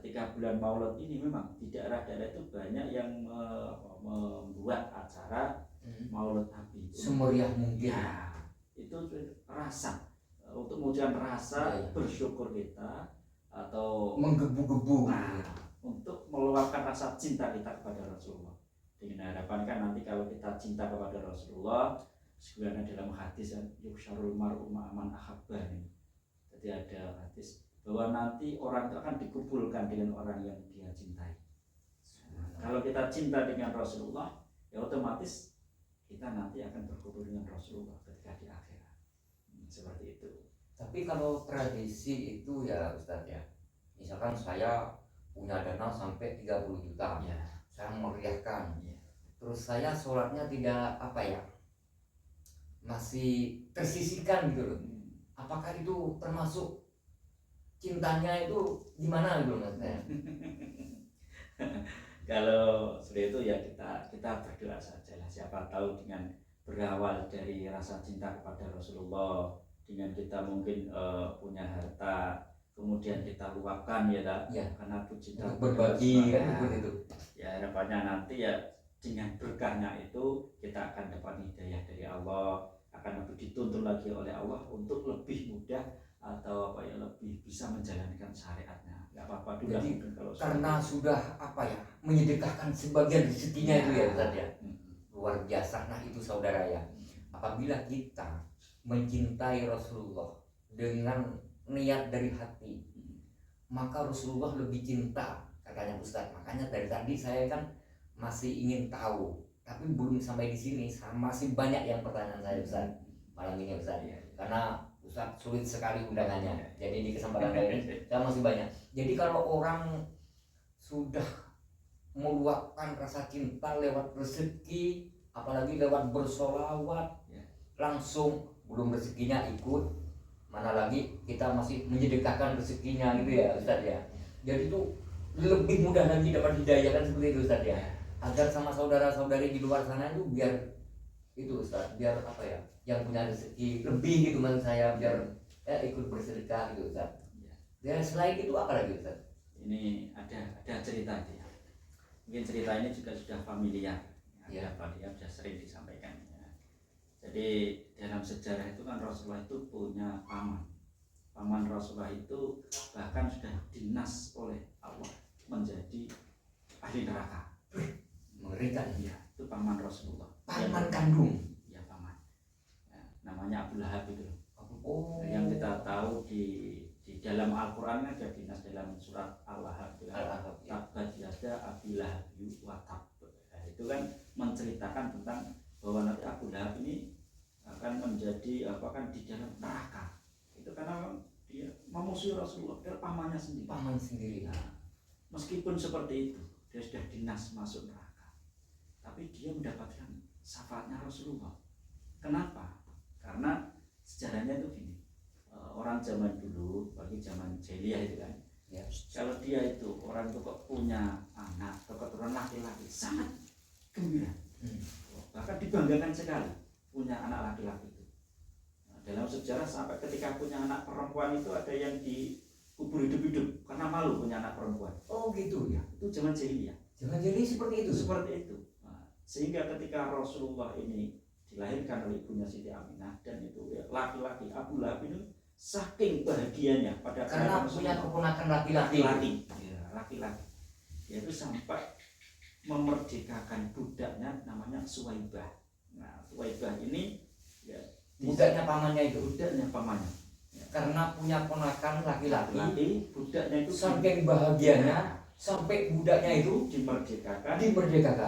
ketika bulan Maulud ini memang di daerah-daerah itu banyak yang membuat acara Maulud Nabi semeriah mungkin. Ya, itu rasa untuk menunjukkan rasa bersyukur kita atau menggebu-gebu untuk meluapkan rasa cinta kita kepada Rasulullah. Dengan harapan kan nanti kalau kita cinta kepada Rasulullah, sebenarnya dalam hadis yang yusyarul mar'u ma'aman ahabbani. Jadi ada hadis bahwa nanti orang itu akan dikumpulkan dengan orang yang dia cintai. Kalau kita cinta dengan Rasulullah, ya otomatis kita nanti akan berkumpul dengan Rasulullah ketika di akhirat. Seperti itu. Tapi kalau tradisi itu ya Ustaz ya, misalkan saya punya dana sampai 30 juta ya. Saya meriahkan ya. Terus saya sholatnya tidak masih tersisihkan gitu loh. Apakah itu termasuk cintanya itu gimana gitu maksudnya? Kalau seperti itu ya kita berdoa saja lah. Siapa tahu dengan berawal dari rasa cinta kepada Rasulullah, dengan kita mungkin punya harta, kemudian kita luapkan ya, karena cinta berbagi kan itu. Ya harapannya nanti ya dengan berkahnya itu kita akan dapat hidayah dari Allah, akan lebih dituntun lagi oleh Allah untuk lebih mudah atau lebih bisa menjalankan syariatnya. Nggak apa-apa dulu. Jadi kalau karena sudah menyedekahkan sebagian rezekinya itu ya Ustaz ya. Luar biasa. Nah itu saudara ya, apabila kita mencintai Rasulullah dengan niat dari hati, maka Rasulullah lebih cinta katanya Ustaz. Makanya dari tadi saya kan masih ingin tahu, tapi belum sampai di sini. Masih banyak yang pertanyaan saya Ustaz malam ini Ustaz ya. Karena Ustaz sulit sekali undangannya. Jadi di kesempatan ini saya masih banyak. Jadi kalau orang sudah meluapkan rasa cinta lewat rezeki, apalagi lewat bersolawat, langsung belum rezekinya ikut, mana lagi kita masih menyedekahkan rezekinya gitu ya Ustaz ya. Jadi itu lebih mudah lagi dapat hidayah kan seperti itu Ustaz ya. Agar sama saudara-saudari di luar sana itu biar itu Ustaz, biar yang punya rezeki lebih gitu maksud saya, biar ikut bersedekah gitu Ustaz. Dan selain itu apa lagi Ustaz? Ini ada cerita ya. Mungkin cerita ini juga sudah familiar. Ya, dia sudah sering disampaikan. Jadi dalam sejarah itu kan Rasulullah itu punya paman Rasulullah itu bahkan sudah dinas oleh Allah menjadi ahli neraka. Mengerikan ya. Itu paman Rasulullah, paman kandung ya, paman ya, namanya Abu Lahab itu. Yang kita tahu di dalam Al-Quran ada dinas dalam surat Al-Lahab, tabat yada Abi Lahab wa tab. Itu kan menceritakan tentang bahwa nanti Abu Lahab ini akan menjadi kan di dalam neraka. Itu karena dia memusuhi Rasulullah, karena pamannya sendiri. Paman sendiri. Nah, meskipun seperti itu, dia sudah dinas masuk neraka, tapi dia mendapatkan syafaatnya Rasulullah. Kenapa? Karena sejarahnya itu gini, orang zaman dulu, bagi zaman jahiliyah itu kan, kalau dia itu orang itu kok punya anak atau keturunan laki-laki, sangat gembira, bahkan dibanggakan sekali punya anak laki-laki itu. Nah, dalam sejarah sampai ketika punya anak perempuan itu ada yang dikubur hidup-hidup karena malu punya anak perempuan. Oh gitu ya. Itu zaman jahiliyah. Zaman jahiliyah seperti itu. Seperti itu. Nah, sehingga ketika Rasulullah ini dilahirkan oleh ibunya Siti Aminah, dan itu laki-laki, Abu Lahab itu saking bahagianya pada karena punya keponakan laki-laki. Laki-laki. Yaitu sampai memerdekakan budaknya namanya Suwaibah. Nah, Suwaibah ini budaknya pamannya itu. Budaknya pamannya. Karena punya ponakan laki-laki, budaknya itu saking bahagianya sampai budaknya itu dimerdekakan,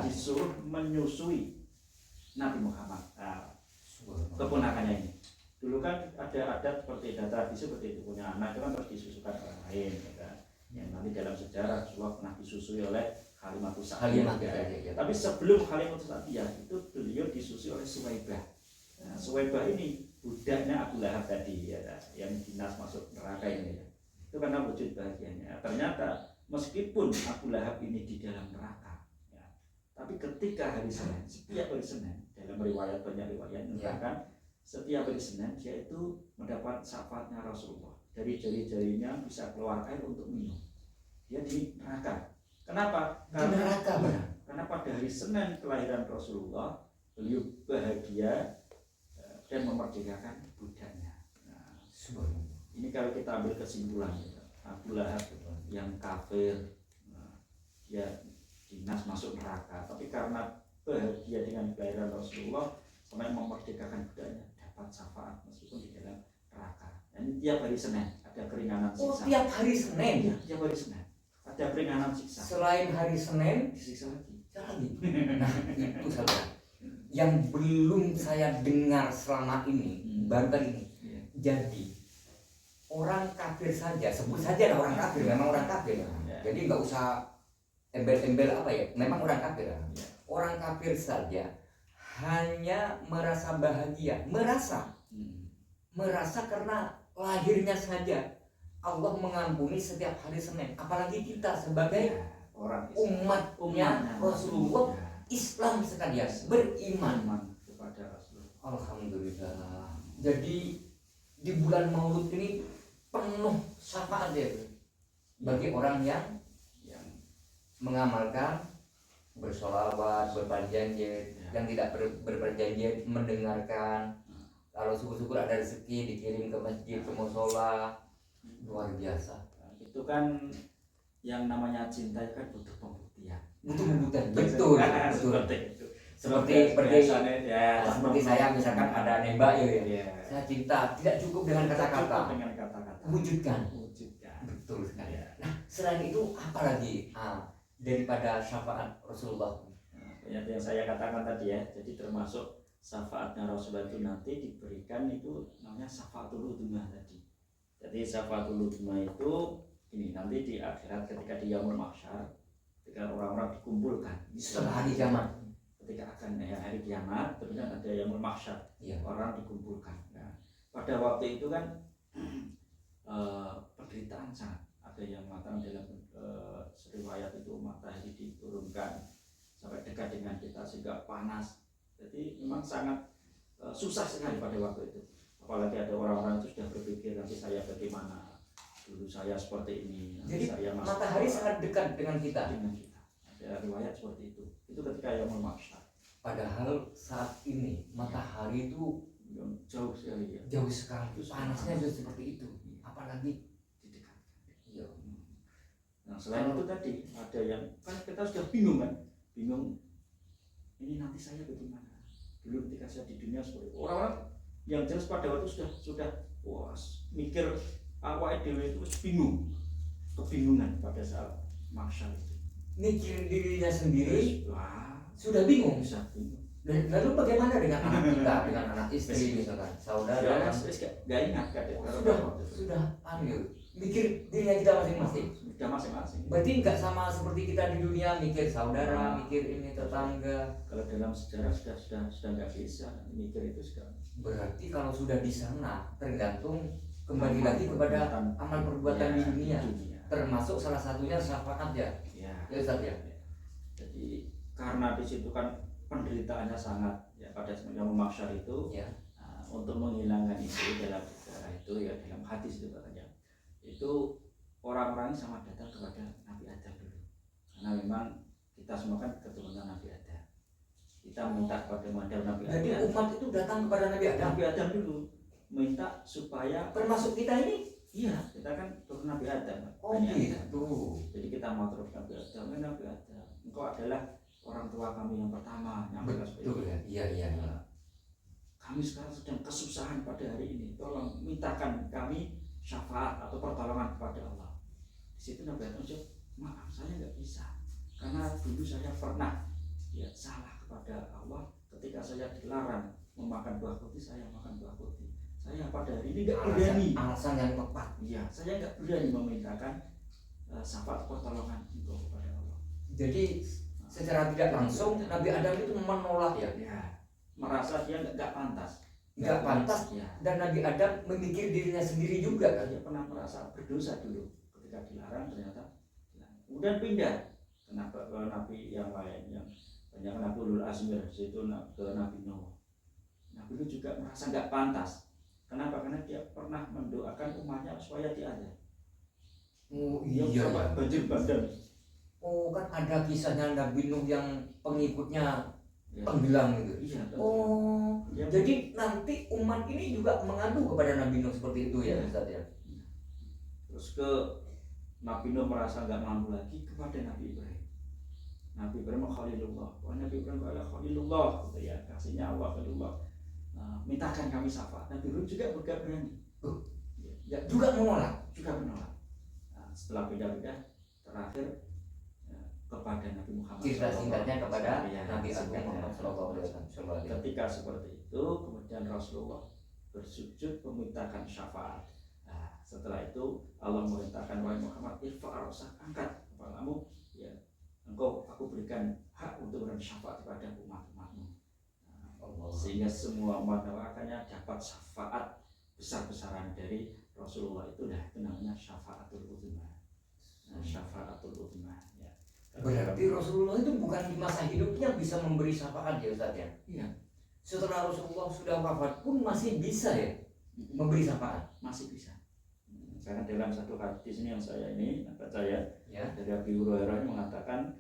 disuruh menyusui Nabi Muhammad. Nah, keponakannya ini. Dulu kan ada adat seperti tradisi seperti itu, punya anak itu kan terus disusukan orang lain, kan? Yang nanti dalam sejarah Rasulullah pernah disusui oleh Halimatus Sa'diyah. Tapi sebelum Halimatus Sa'diyah itu beliau disusui oleh Suwaibah. Nah, Suwaibah ini budaknya Abu Lahab tadi yang dinas masuk neraka ini. Itu karena wujud bahagianya. Ternyata meskipun Abu Lahab ini di dalam neraka, tapi ketika hari Senin, setiap hari Senin, dalam riwayat banyak riwayat menerangkan setiap hari Senin dia itu mendapat syafaatnya Rasulullah. Dari jari-jarinya bisa keluar air untuk minum. dia di neraka. Kenapa? Di neraka, benar. Karena pada hari Senin kelahiran Rasulullah, beliau bahagia dan memerdekakan budaknya. Nah, ini kalau kita ambil kesimpulan, Abu Lahab yang kafir, dia dinas masuk neraka, tapi karena bahagia dengan kelahiran Rasulullah sampai memerdekakan budaknya, dapat syafaat meskipun di dalam neraka. Dan tiap hari Senin ada keringanan siksa. Oh, tiap hari Senin ya? Tiap hari Senin ada keringanan siksa. Selain hari Senin disiksa lagi. Nah, itu saudara yang belum saya dengar selama ini, baru kali ini. Jadi orang kafir saja, sebut saja orang kafir, memang orang kafir. Jadi nggak usah embel-embel apa ya, memang orang kafir. Orang kafir saja hanya merasa bahagia, merasa karena lahirnya saja Allah mengampuni setiap hari Senin. Apalagi kita sebagai orang umatnya Rasulullah, Islam sekalian, beriman kepada Rasulullah. Alhamdulillah. Jadi di bulan Maulud ini penuh syafaat ya bagi orang yang mengamalkan, bersolawat, berperjanjian, yang tidak berperjanjian mendengarkan. Kalau syukur-syukur ada rezeki dikirim ke masjid, ke musola, luar biasa. Itu kan yang namanya cinta kan butuh pembuktian. Betul. Seperti seperti saya misalkan ada nembak ya. Saya cinta tidak cukup dengan kata-kata. Wujudkan. Betul sekali. Nah, selain itu apa lagi daripada syafaat Rasulullah? Yang saya katakan tadi ya. Jadi termasuk syafaatnya Rasulullah itu nanti diberikan itu namanya syafaatul udhmah tadi. Jadi syafaatul udhmah itu ini nanti di akhirat ketika di yaumul mahsyar, ketika orang-orang dikumpulkan setelah hari kiamat, ketika akan hari kiamat, kemudian ada yaumul mahsyar, orang dikumpulkan. Nah, pada waktu itu kan penderitaan sangat. Ada yang mengatakan dalam riwayat itu matahari diturunkan sampai dekat dengan kita sehingga panas. Jadi memang sangat susah sekali pada waktu itu. Apalagi ada orang-orang itu sudah berpikir nanti saya bagaimana, dulu saya seperti ini. Jadi saya matahari sangat dekat dengan kita. Ada riwayat seperti itu. Itu ketika yaumul mahsyar. Padahal saat ini matahari itu jauh sekali ya. Jauh sekali. Panasnya juga seperti itu. Apalagi didekatkan. Iya. Nah, selain itu tadi ada yang kan kita sudah bingung kan? Bingung ini nanti saya bagaimana? Dulu ketika saya di dunia seperti orang-orang yang jelas pada waktu sudah mikir awal dewe itu bingung, kebingungan pada saat mahsyar itu. Mikir dirinya sendiri, sudah bingung. Lalu bagaimana dengan anak kita, dengan anak istri misalkan, saudara? Gak ingat sudah ambil. Mikir dirinya kita masing-masing. Sudah masing-masing. Berarti nggak sama seperti kita di dunia mikir saudara, mikir ini tetangga. Kalau dalam sejarah sudah nggak bisa mikir itu sekarang. Berarti kalau sudah di sana tergantung kembali lagi kepada amal perbuatan di dunia. Termasuk salah satunya syafaat ya. Ya Ustaz ya. Jadi karena di situ kan penderitaannya sangat ya pada yaumul mahsyar itu ya. Untuk menghilangkan itu dalam sejarah itu ya dalam hadis itu katanya. Itu orang-orang sama datang kepada Nabi Adam dulu. Karena memang kita semua kan keturunan Nabi Adam. Kita minta kepada Nabi Adam. Jadi umat itu datang kepada Nabi Adam. Nabi Adam dulu minta supaya termasuk kita ini. Iya, kita kan turun Nabi Adam. Oh gitu. Jadi kita mau terus Nabi Adam, Nabi Adam. Engkau adalah orang tua kami yang pertama. Betul ya. Iya. Kami sekarang sedang kesusahan pada hari ini. Tolong mintakan kami syafaat atau pertolongan kepada Allah. Di situ Nabi Adam jawab, maaf saya nggak bisa. Karena dulu saya pernah salah kepada Allah ketika saya dilarang memakan buah putih, saya makan buah putih. Saya pada hari ini nggak berani. Alasan yang tepat. Iya, saya nggak berani memintakan syafaat pertolongan itu kepada Allah. Jadi secara tidak langsung Nabi Adam itu menolak ya. Merasa dia nggak pantas. Nggak pantas ya. Dan Nabi Adam memikir dirinya sendiri juga kan. Dia pernah merasa berdosa dulu ketika dilarang ternyata. Kemudian pindah ke Nabi yang lain yang banyak Nabi Ulul Azmi itu ke Nabi Nuh. Nabi Nuh juga merasa nggak pantas. Kenapa? Karena dia pernah mendoakan umatnya supaya diazab. Oh Yang iya sampai ya. banjir bandang. Oh kan ada kisahnya Nabi Nuh yang pengikutnya Ya. tenggelam gitu. Iya. Oh, Ya, jadi nanti umat ini juga mengadu kepada Nabi Nuh seperti itu ya Ustaz ya. terus ke Nabi Nuh merasa nggak mampu lagi kepada Nabi Ibrahim. Nabi Ibrahim Khalilullah. Wah, Nabi Ibrahim adalah Khalilullah, gitu ya, kasihnya Allah Khalilullah. Mintakan kami syafaat. Nabi Ibrahim juga gak berani. Ya, juga menolak. Nah, setelah beda-beda terakhir kepada Nabi Muhammad. Cerita singkatnya kepada Ya, Nabi Agung Muhammad SAW. Ketika seperti itu, kemudian Rasulullah bersujud memintakan syafaat. Nah, setelah itu Allah memerintahkan wahai Muhammad, irfa' ra'sak, angkat kepalamu, ya, engkau aku berikan hak untuk bersyafaat kepada umat-umatmu. Sehingga semua umat akhirnya dapat syafaat besar-besaran dari Rasulullah. Itulah itu namanya syafaatul uzma. Syafaatul uzma. Ya. Berarti Rasulullah itu bukan di masa hidupnya bisa memberi syafaat ya Ustaz ya? Iya. Setelah Rasulullah sudah wafat pun masih bisa ya memberi syafaat? Masih bisa. Karena dalam satu hadis ini yang saya ini baca ya, dari Abi Hurairah mengatakan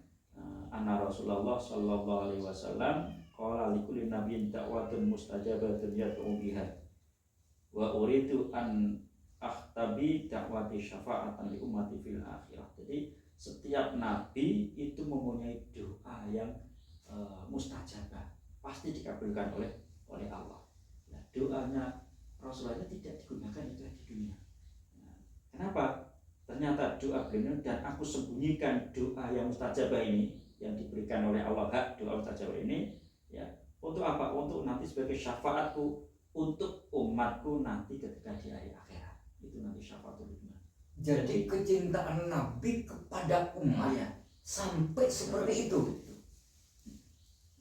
anna Rasulullah sallallahu alaihi wasallam qala likulli nabiyyin da'watun mustajabatun yad'u biha wa uridu an akhtabi da'wati syafa'atan li ummati fil akhirah. Jadi setiap nabi itu mempunyai doa yang mustajabah, pasti dikabulkan oleh Allah. Nah, doanya Rasulullah tidak digunakan itu di dunia. Nah, kenapa? Ternyata doa beliau dan aku sembunyikan doa yang mustajabah ini yang diberikan oleh Allah, hak doa mustajabah ini ya untuk apa? Untuk nanti sebagai syafaatku untuk umatku nanti ketika di hari akhirat. Itu nanti syafaatul umat. Jadi kecintaan Nabi kepada umat sampai seperti itu.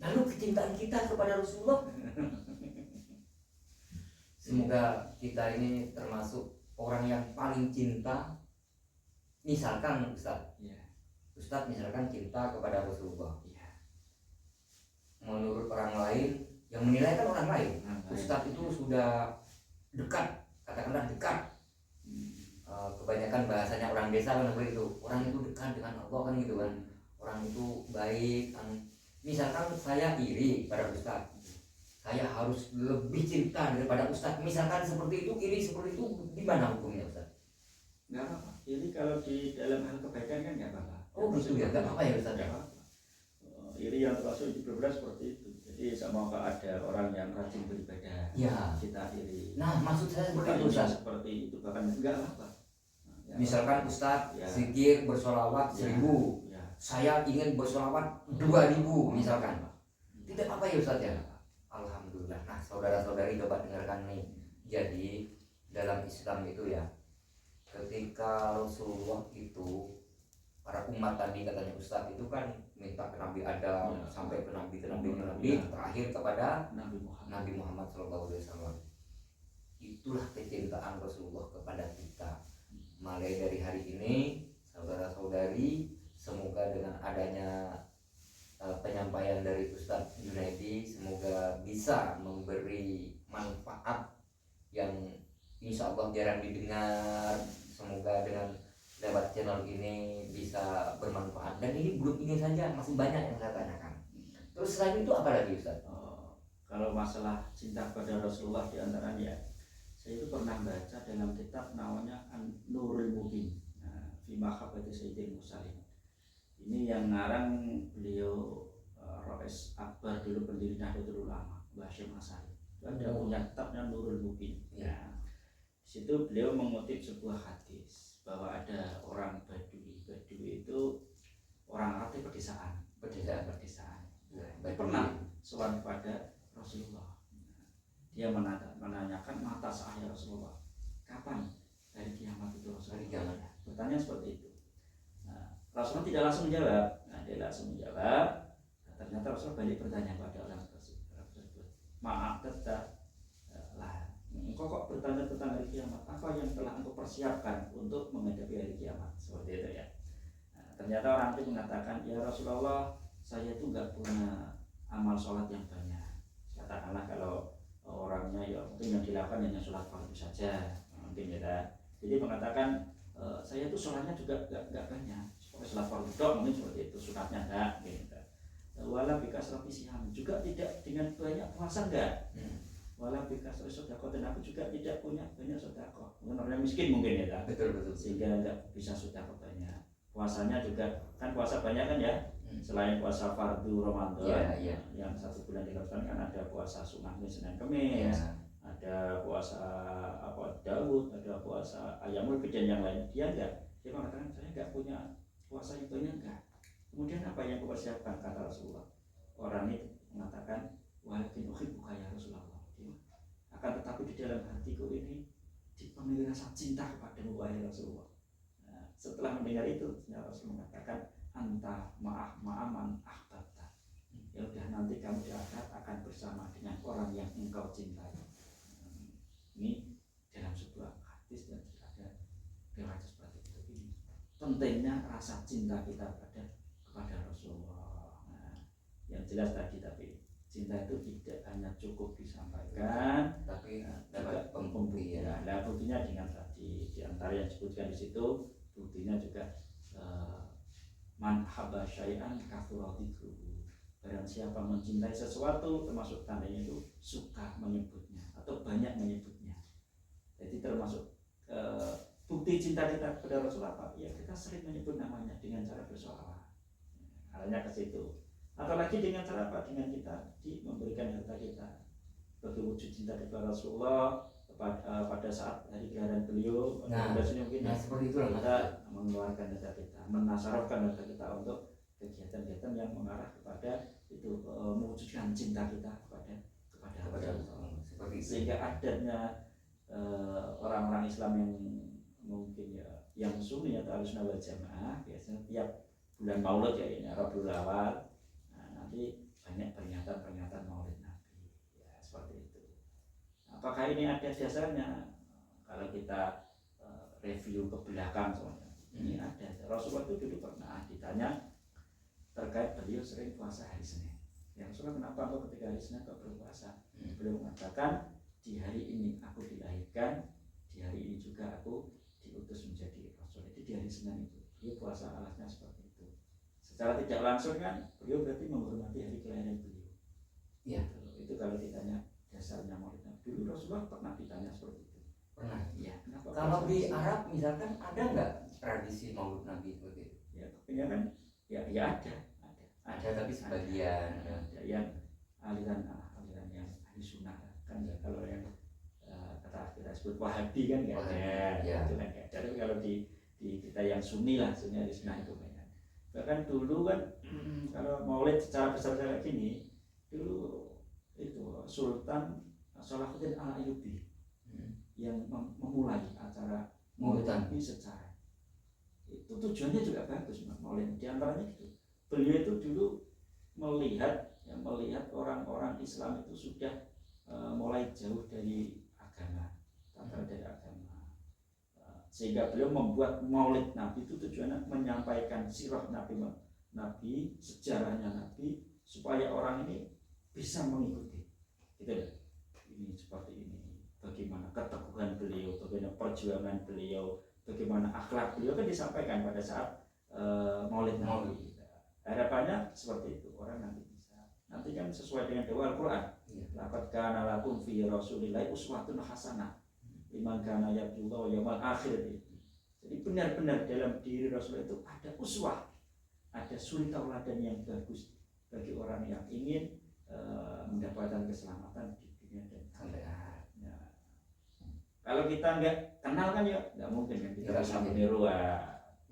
Lalu kecintaan kita kepada Rasulullah, semoga kita ini termasuk orang yang paling cinta. Misalkan Ustaz misalkan cinta kepada Rasulullah, menurut orang lain yang menilai kan orang lain, Ustaz itu sudah dekat, katakanlah dekat. Kebanyakan bahasanya orang desa kan seperti itu, orang itu dekat dengan Allah kan gitu kan, orang itu baik kan. Misalkan saya iri pada Ustaz, saya harus lebih cinta daripada Ustaz, misalkan seperti itu, iri seperti itu, gimana hukumnya Ustaz? Nggak apa-apa, iri kalau di dalam hal kebaikan kan nggak apa-apa. Oh gitu ya, nggak apa-apa ya Ustaz ya? Iri yang termasuk di berbeda seperti itu. Jadi sama kalau ada orang yang rajin beribadah, kita iri. Nah maksud saya seperti itu Ustaz. Seperti itu bahkan nggak apa-apa. Misalkan Ustaz zikir bersolawat 1000, saya ingin bersolawat 2000 misalkan, tidak apa ya Ustaz ya? Alhamdulillah. Nah saudara-saudari coba dengarkan nih. Jadi dalam Islam itu ya, ketika Rasulullah itu, para umat tadi katanya Ustaz itu kan minta ke Nabi Adam sampai ke Nabi terakhir kepada Nabi Muhammad SAW. Itulah kecintaan Rasulullah kepada kita. Mulai dari hari ini saudara-saudari, semoga dengan adanya penyampaian dari Ustadz Junaidi semoga bisa memberi manfaat yang insya Allah jarang didengar. Semoga dengan lewat channel ini bisa bermanfaat, dan ini belum ini saja, masih banyak yang saya tanyakan. Terus selain itu apa lagi Ustadz? Kalau masalah cinta kepada Rasulullah diantaranya, saya itu pernah baca dalam kitab namanya An-Nurul Mubin, fi mahabbati Sayyidil Mursalin. Ini yang ngarang beliau Rais Akbar, dulu pendiri Nahdlatul Ulama, Mbah Hasyim Asy'ari. Ada punya kitabnya Nurul Mubin. Di situ beliau mengutip sebuah hadis bahwa ada orang Badui. Badui itu orang arti pedesaan. Pernah sowan kepada Rasulullah. Dia menanyakan mata sahaya Rasulullah, kapan hari kiamat itu Rasulullah? Bertanya seperti itu. Rasulullah tidak langsung menjawab. Dia langsung menjawab. Ternyata Rasulullah balik bertanya pada orang tersebut. Maaf tetap lah. Engkau kok bertanya tentang hari kiamat? Apa yang telah engkau persiapkan untuk menghadapi hari kiamat? Seperti itu ya. Ternyata orang itu mengatakan, ya Rasulullah, saya itu nggak punya amal sholat yang banyak. Katakanlah kalau orangnya ya mungkin yang dilakukan hanya sholat fardu saja, mungkin ya. Jadi mengatakan saya tuh sholatnya juga nggak banyak, sholat fardu mungkin seperti itu, sunatnya enggak gitu. Wala bikasrati siyam, juga tidak dengan banyak puasa enggak. Wala bikasrati sedekah, dan aku juga tidak punya banyak sedekah. Mungkin orang miskin mungkin ya, betul sehingga enggak bisa sedekah banyak. Puasanya juga kan puasa banyak kan ya. Selain puasa fardu Ramadan yang 1 bulan dilakukan kan ada puasa sunnah Senin Kamis, ada puasa Daud, ada puasa Ayyamul Bid dan yang lain. Dia mengatakan saya enggak punya puasa yang banyak enggak. Kemudian apa yang kau persiapkan, kata Rasulullah. Orang itu mengatakan, walakin uhibbuka ya Rasulullah. Akan tetapi di dalam hatiku ini dipenuhi rasa cinta kepadamu wahai Rasulullah. Nah, setelah mendengar itu, Rasul mengatakan, anta ma'aman ahbabta. Ya udah, nanti kamu di akhirat akan bersama dengan orang yang engkau cintai. Ini dalam sebuah hadis dan ada riwayat seperti itu. Ini pentingnya rasa cinta kita kepada Rasulullah. Nah, yang jelas tadi, tapi cinta itu tidak hanya cukup disampaikan, tapi dapat pembuktian. Nah, buktinya dengan tadi di antara yang disebutkan di situ, buktinya juga man habba syai'an kathura dzikruhu. Barang siapa mencintai sesuatu, termasuk tandanya itu suka menyebutnya atau banyak menyebutnya. Jadi termasuk bukti cinta kita kepada Rasulullah apa? Ya kita sering menyebut namanya dengan cara bersolawat. Arahnya ke situ. Atau lagi dengan cara apa? Dengan kita memberikan harta kita sebagai wujud cinta kepada Rasulullah pada saat hari kelahiran beliau. Seperti itu kita mengeluarkan harta kita, menasarafkan harta kita untuk kegiatan-kegiatan yang mengarah kepada itu, mewujudkan cinta kita kepada Rasulullah. Sehingga adatnya orang-orang Islam yang mungkin ya yang sunni atau Ahlussunnah wal Jamaah biasanya tiap bulan Maulid ya, ini Rabiul Awal, nah, nanti banyak peringatan Maulid Nabi ya, seperti itu. Apakah ini ada dasarnya? Kalau kita review ke belakang soalnya ini ada. Rasulullah itu dulu pernah ditanya terkait beliau sering puasa hari Senin. Ya Rasulullah, kenapa engkau ketika hari Senin kau berpuasa? Beliau mengatakan, di hari ini aku dilahirkan, di hari ini juga aku diutus menjadi Rasul. Itu di hari Senin itu beliau puasa, alasnya seperti itu. Secara tidak langsung kan beliau berarti menghormati hari kelahiran beliau. Iya. Itu kalau ditanya dasarnya Maulid Nabi, dulu Rasulullah pernah ditanya seperti itu. Pernah. Iya. Kenapa? Kalau di Arab misalkan ada nggak tradisi Maulid Nabi seperti itu? Ya, tapi kan ya ada. Ada tapi sebagian. Ada yang aliran yang ahli sunnah kan ya. Kalau yang kata kita sebut Wahabi kan nggak ada. Ya. Itu kan nggak ada. Tapi kalau di kita yang Sunni lah, Sunni ahli sunnah itu banyak. Bahkan dulu kan kalau Maulid secara besar kayak gini, dulu itu Sultan Salahuddin Al-Ayyubi yang memulai acara Maulid Nabi secara itu tujuannya juga bagus, Maulid. Di antaranya gitu, beliau itu dulu melihat orang-orang Islam itu sudah mulai jauh dari agama, dari agama, sehingga beliau membuat Maulid Nabi itu tujuannya menyampaikan sirah Nabi, sejarahnya Nabi, supaya orang ini bisa mengikuti. Gitu ya. Ini seperti ini. Bagaimana keteguhan beliau, bagaimana perjuangan beliau, bagaimana akhlak beliau kan disampaikan pada saat Maulid Nabi. Harapannya seperti itu, orang nanti bisa. Nanti kan sesuai dengan doa Al-Quran. Laqad kana lakum fi Rasulillahi uswatun hasanah liman kana yarjullaha wal yawmal akhir. Jadi benar-benar dalam diri Rasul itu ada uswah, ada suri tauladan yang bagus bagi orang yang ingin mendapatkan keselamatan di dunia dan akhirat. Ya. Kalau kita nggak kenal kan ya nggak mungkin kan kita bisa meniru.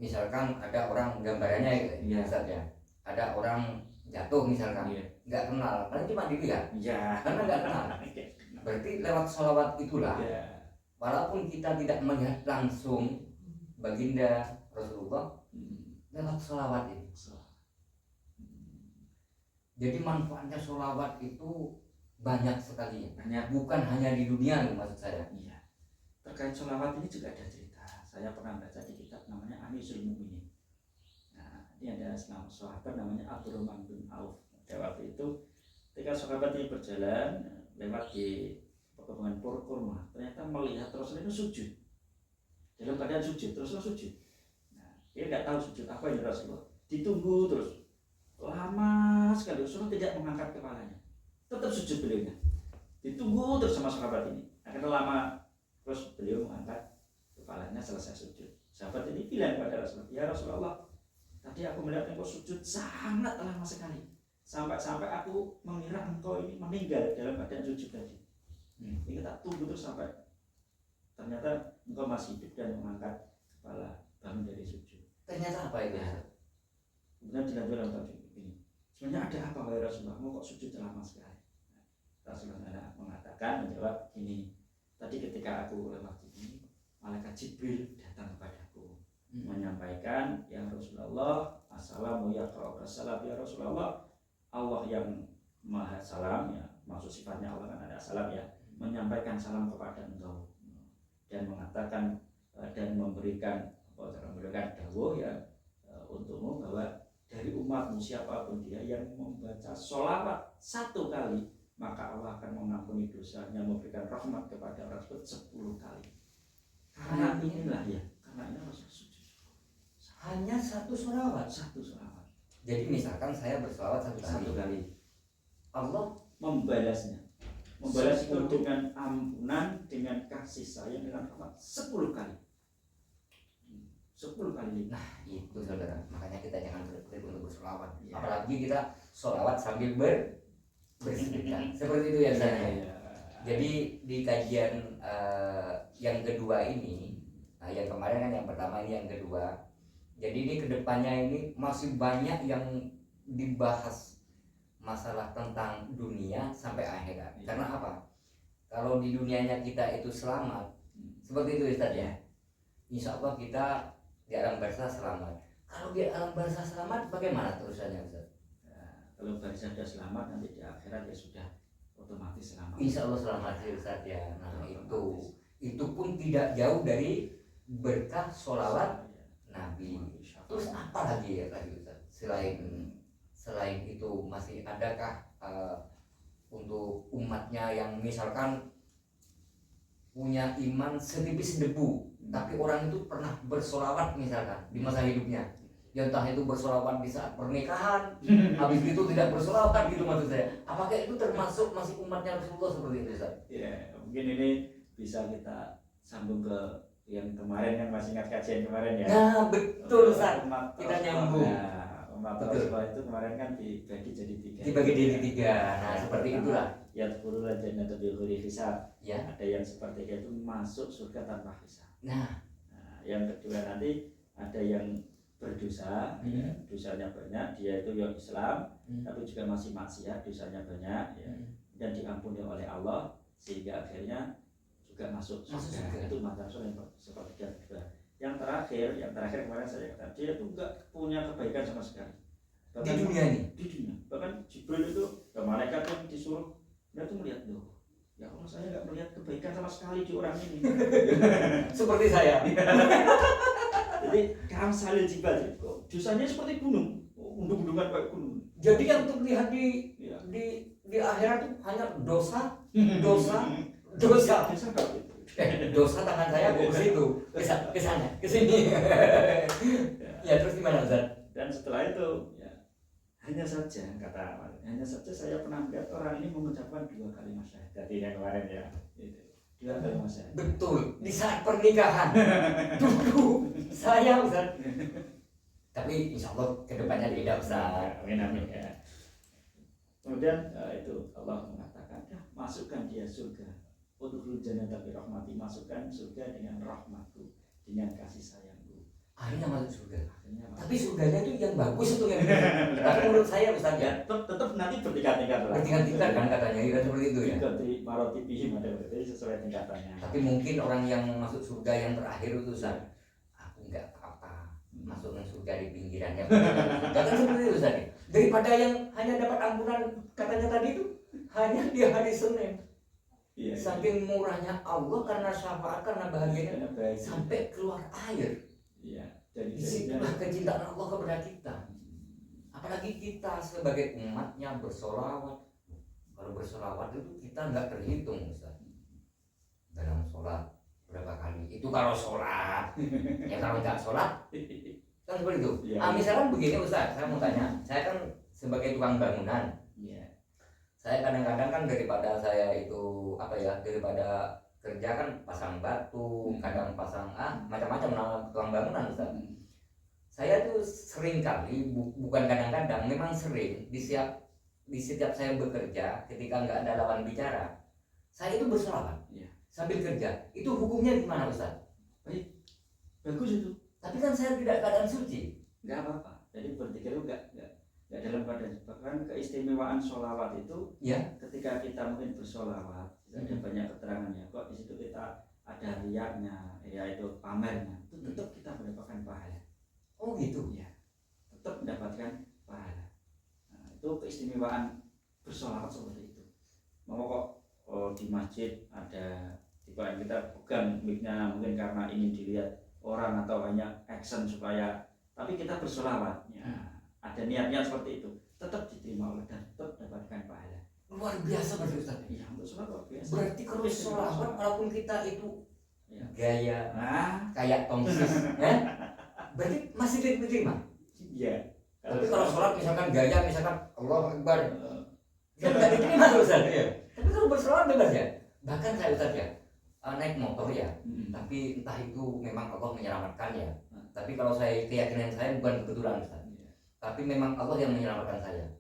Misalkan ada orang gambarannya gitu, ya. Ada orang jatuh misalkan, nggak kenal, kan cuma dilihat, karena nggak kenal. Berarti lewat sholawat itulah. Walaupun kita tidak melihat langsung baginda Rasulullah, lewat sholawat ini. Jadi manfaatnya sholawat itu banyak sekali, bukan hanya di dunia, maksud saya. Iya. Terkait sholawat ini juga ada cerita. Saya pernah baca di kitab namanya Anisul Mu'minin. Nah, ini ada sahabat namanya Abdurrahman bin Auf. Pada waktu itu, ketika sahabat ini berjalan lewat di pegunungan Kurma, ternyata melihat Rasul itu sujud. dalam keadaan sujud, terus sujud. Nah, dia nggak tahu sujud apa yang Rasulullah. Ditunggu terus lama sekali, Rasulullah tidak mengangkat kepalanya, tetap sujud beliaunya. Ditunggu terus sama sahabat ini. Akhirnya lama, terus beliau mengangkat kepalanya selesai sujud. Sahabat ini bilang kepada Rasulullah, ya Rasulullah, tadi aku melihat engkau sujud sangat lama sekali, sampai aku mengira engkau ini meninggal dalam keadaan sujud tadi. Ini kita tunggu terus sampai ternyata engkau masih hidup dan mengangkat kepala bangun dari sujud. Ternyata apa itu? Kemudian dilanjutkan dalam ini. Sebenarnya ada apa wahai Rasulullah? Kok sujud lama sekali? Rasulullah mengatakan, menjawab ini. Tadi ketika aku lewat ini, malaikat Jibril datang kepadaku menyampaikan, ya Rasulullah, assalamu ya salam ya Rasulullah, Allah yang maha salam, ya maksud sifatnya Allah kan ada salam ya, menyampaikan salam kepada engkau dan mengatakan dan memberikan dawuh ya untukmu bahwa dari umatmu siapapun dia yang membaca sholawat 1 kali, maka Allah akan mengampuni dosanya, memberikan rahmat kepada orang tersebut 10 kali. Karena inilah ya, karena ini harus sujud. Hanya 1 sholawat. Jadi misalkan saya bersolawat 1 kali, Allah membalasnya. Membalas itu dengan ampunan, dengan kasih sayang, dengan rahmat 10 kali. 10 kali. Nah itu saudara, makanya kita jangan berhenti untuk bersolawat. Ya. Apalagi kita solawat sambil bersedekah. Seperti itu ya saya. Ya. Jadi di kajian yang kedua ini, yang kemarin kan yang pertama, ini yang kedua. Jadi ini kedepannya ini masih banyak yang dibahas masalah tentang dunia sampai akhirat. Ya. Karena apa? Kalau di dunianya kita itu selamat, seperti itu Ustaz ya. Insya Allah kita di alam barzah selamat. Kalau di alam barzah selamat, bagaimana terusannya Ustaz? Ya, kalau barzah sudah selamat, nanti di akhirat ya sudah otomatis selamat. Insya Allah selamat sih Ustaz ya. Nah itu pun tidak jauh dari berkah sholawat Nabi. Terus apa lagi ya tadi Ustaz? Selain itu masih adakah untuk umatnya yang misalkan punya iman setipis debu, tapi orang itu pernah bersolawat misalkan di masa hidupnya, ya entah itu bersolawat di saat pernikahan, habis itu tidak bersolawat gitu maksud saya. Apakah itu termasuk masih umatnya Rasulullah seperti itu Ustaz? Ya, mungkin ini bisa kita sambung ke yang kemarin, yang masih ingat kajian kemarin ya. Nah betul Ustaz, kita nyambung. Nah, umat Rasulullah itu kemarin kan dibagi jadi 3. Dibagi jadi 3. Nah seperti itulah. Ya turunlah jannah bil hisab. Ya. Ada yang seperti itu masuk surga tanpa hisab. Nah, yang kedua nanti ada yang berdosa, ya, dosanya banyak, dia itu yang Islam, tapi juga masih maksiat, dosanya banyak, ya, dan diampuni oleh Allah sehingga akhirnya juga masuk surga. Itu mata Rasul yang seperti kedua. Yang terakhir kemarin saya katakan, dia itu enggak punya kebaikan sama sekali. Bahkan di dunia ini. Di dunia. Bahkan Jibril itu, malaikat yang disuruh, dia tuh melihat loh. Ya Allah, saya nggak melihat kebaikan sama sekali di orang ini. Seperti saya. Jadi kaum salil jibal itu dosanya seperti gunung, undung-undungan kayak gunung. Jadi yang terlihat di akhirat itu hanya dosa. Dosa tangan saya ke situ, ke sana, ke sini. Ya terus gimana Ustaz? Dan setelah itu hanya saja saya pernah melihat orang ini mengucapkan 2 kalimat syahadat yang kemarin ya. 2 kalimat syahadat. Betul, di saat pernikahan. Dulu saya Ustaz. Tapi insya Allah kedepannya tidak Ustaz. Amin ya. Kemudian itu Allah mengatakan, masukkan dia surga. Udkhulul jannata bi rahmati, masukkan surga dengan rahmatku, dengan kasih sayangku. Akhirnya masuk surga. Tapi surganya itu yang bagus itu yang tapi menurut saya Ustaz ya, tetap nanti bertingkat-tingkat lah. Bertingkat-tingkat kan katanya, ya seperti itu ya. Ganti marotipihim ada berarti sesuai tingkatannya. Tapi mungkin orang yang masuk surga yang terakhir itu Ustaz, aku enggak apa-apa masuk ke surga di pinggirannya. Jangan seperti itu Ustaz. Daripada yang hanya dapat ampunan katanya tadi itu hanya di hari Senin. Iya, saking murahnya Allah karena syafaat, karena bahagianya sampai keluar air. Iya, jadi disitulah kecintaan Allah kepada kita. Apalagi kita sebagai umatnya bersolawat. Kalau bersolawat itu kita nggak terhitung Ustaz. Dalam sholat berapa kali. Itu kalau sholat. Ya kalau nggak sholat kan seperti itu. Ya, Misalkan begini Ustaz, saya mau tanya. Saya kan sebagai tukang bangunan. ya. Saya kadang-kadang kan daripada saya itu apa ya, daripada kerja kan pasang batu, kadang pasang macam-macam nama tukang bangunan Ustaz. Saya tuh sering kali, bukan kadang-kadang, memang sering di setiap saya bekerja, ketika nggak ada lawan bicara, saya itu berselawat sambil kerja. Itu hukumnya gimana Ustaz? Baik, bagus itu. Tapi kan saya tidak keadaan suci. Nggak apa-apa. Jadi berpikir itu nggak dalam keadaan. Bahkan keistimewaan sholawat itu, ketika kita mungkin bersolawat, ada banyak keterangannya. Kok di situ kita ada riaknya, yaitu pamernya, itu tetap kita mendapatkan pahala. Oh gitu ya, tetap mendapatkan pahala. Nah, itu keistimewaan bersolawat seperti itu. Mau kok di masjid ada tipe yang kita pegang mic-nya mungkin karena ingin dilihat orang atau hanya action supaya, tapi kita bersolawat ya, ada niatnya seperti itu, tetap diterima oleh dan tetap mendapatkan pahala. Luar biasa berarti Ustaz. Iya, untuk sholat luar biasa. Berarti kalau sholawat walaupun kita itu gaya kayak tongsis berarti masih diterima. Iya. Tapi kalau sholat misalkan gaya misalkan Allahu Akbar kan nggak diterima Ustaz. Tapi kalau bersolawat bebas ya. Bahkan saya Ustaz ya naik motor ya, tapi entah itu memang Allah menyelamatkan ya. Tapi kalau saya, keyakinan saya bukan kebetulan Ustaz, tapi memang Allah yang menyelamatkan saya.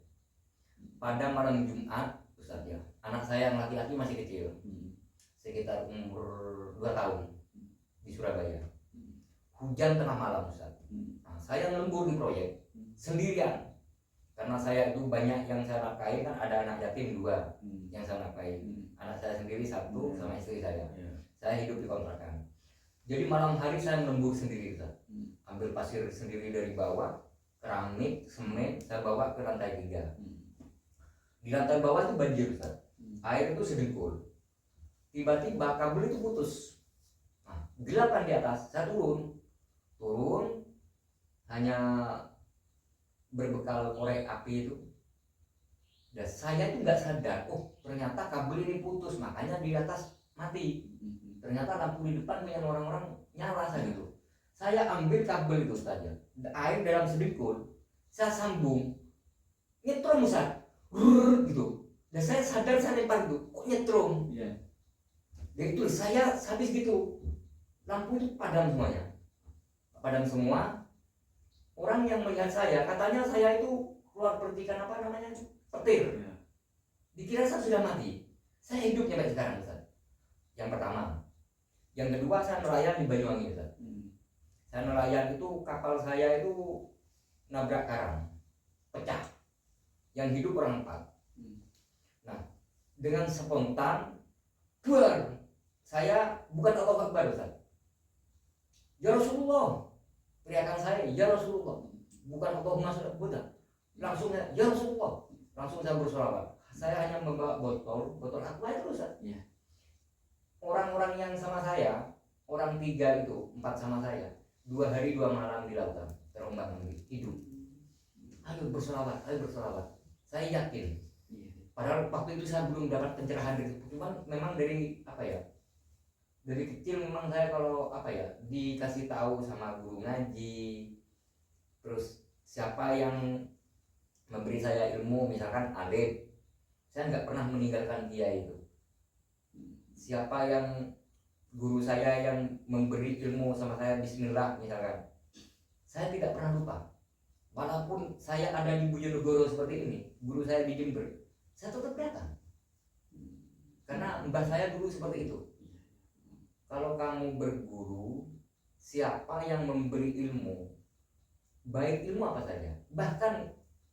Pada malam Jumat Ustaz ya, anak saya yang laki-laki masih kecil, sekitar umur 2 tahun di Surabaya. Hujan tengah malam Ustaz. Nah, saya lembur di proyek sendirian. Karena saya itu banyak yang saya nafkahi, kan ada anak yatim 2 yang saya nafkahi. Anak saya sendiri 1 sama istri saya. Saya hidup di kontrakan. Jadi malam hari saya lembur sendiri Ustaz. Ambil pasir sendiri dari bawah, keramik, semen, saya bawa ke lantai 3. Di lantai bawah itu banjir Ustaz. Air itu sedengkul. Tiba-tiba kabel itu putus. Nah, gelap kan di atas, saya turun hanya berbekal korek api itu. Dan saya itu nggak sadar, ternyata kabel ini putus, makanya di atas mati. Ternyata lampu di depan yang orang-orang nyala saja gitu. Saya ambil kabel itu saja, air dalam sedengkul, saya sambung, nyetrum Ustaz, gitu. Dan saya sadar saya lempar itu, kok nyetrum? Dan itu saya habis gitu, lampu itu padam semuanya, padam semua. Orang yang melihat saya, katanya saya itu keluar percikan apa namanya, petir. Dikira saya sudah mati. Saya hidup sampai sekarang Ustaz. Yang pertama. Yang kedua, saya nelayan di Banyuwangi Ustaz. Saya nelayan itu, kapal saya itu nabrak karang, pecah. Yang hidup orang 4. Nah, dengan spontan, saya bukan Allahu Akbar Ustaz. Ya Rasulullah, teriakan saya, ya Rasulullah, bukan Allahumma sholli bukan. Langsung ya Rasulullah, langsung saya bersolawat. Saya hanya membawa botol aqua itu Ustaz. Orang-orang yang sama saya, orang 3 itu, 4 sama saya, 2 hari 2 malam di lautan, terombang-ambing, hidup. Ayo bersolawat. Saya yakin. Padahal waktu itu saya belum dapat pencerahan dari itu. Cuman memang dari apa ya? Dari kecil memang saya kalau apa ya, dikasih tahu sama guru ngaji, terus siapa yang memberi saya ilmu, misalkan alim, saya nggak pernah meninggalkan dia itu. Siapa yang guru saya yang memberi ilmu sama saya, bismillah misalkan, saya tidak pernah lupa. Walaupun saya ada di Bojonegoro seperti ini, guru saya di Jember, saya tetap datang. Karena mbah saya dulu seperti itu. Kalau kamu berguru, siapa yang memberi ilmu, baik ilmu apa saja. Bahkan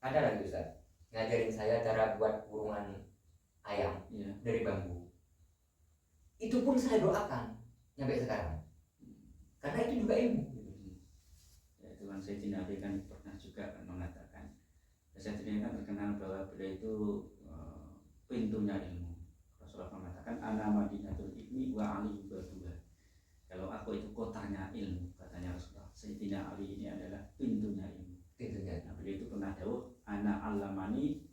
ada lagi Ustaz, ngajarin saya cara buat kurungan ayam dari bambu. Itu pun saya doakan sampai sekarang. Karena itu juga ilmu. Ya, Tuhan Sayyidina Ali kan pernah juga mengatakan, Sayyidina kan terkenal bahwa beliau itu pintunya ilmu. Rasulullah mengatakan, ana madinatul ilmi wa ali babua. Kalau aku itu kotanya ilmu, katanya Rasulullah. Sayyidina Ali ini adalah pintunya ilmu. Nah, beliau itu pernah dawuh, ana alamani,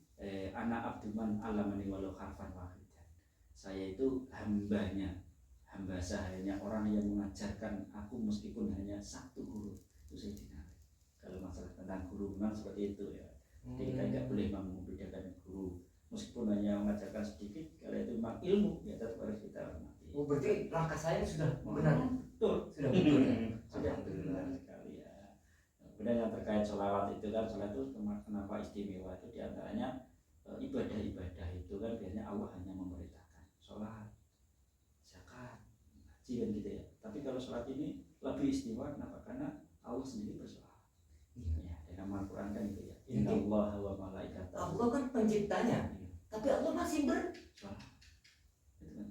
ana abduman alamani walau harfan wahidan. Saya itu hambanya hamba sahanya orang yang mengajarkan aku meskipun hanya satu huruf itu Sayyidina Ali. Kalau masalah tentang guru memang seperti itu ya. Jadi kita tidak boleh membedakan guru meskipun hanya mengajarkan sedikit. Kalau itu memang ilmu ya tetap harus kita hormati. Oh, berarti langkah saya sudah benar. Betul. Sudah betul ya. Sudah benar sekali ya. Kemudian yang terkait sholawat itu kan, sholat itu kenapa istimewa itu diantaranya ibadah-ibadah itu kan biasanya Allah hanya memerintahkan sholat, zakat, haji kan gitu ya. Tapi kalau sholat ini lebih istimewa kenapa? Karena Allah sendiri bersolawat. Ya, dalam Al-Quran kan itu ya. Inna Allah wa malaikatahu. Allah kan penciptanya, tapi Allah masih bersolawat.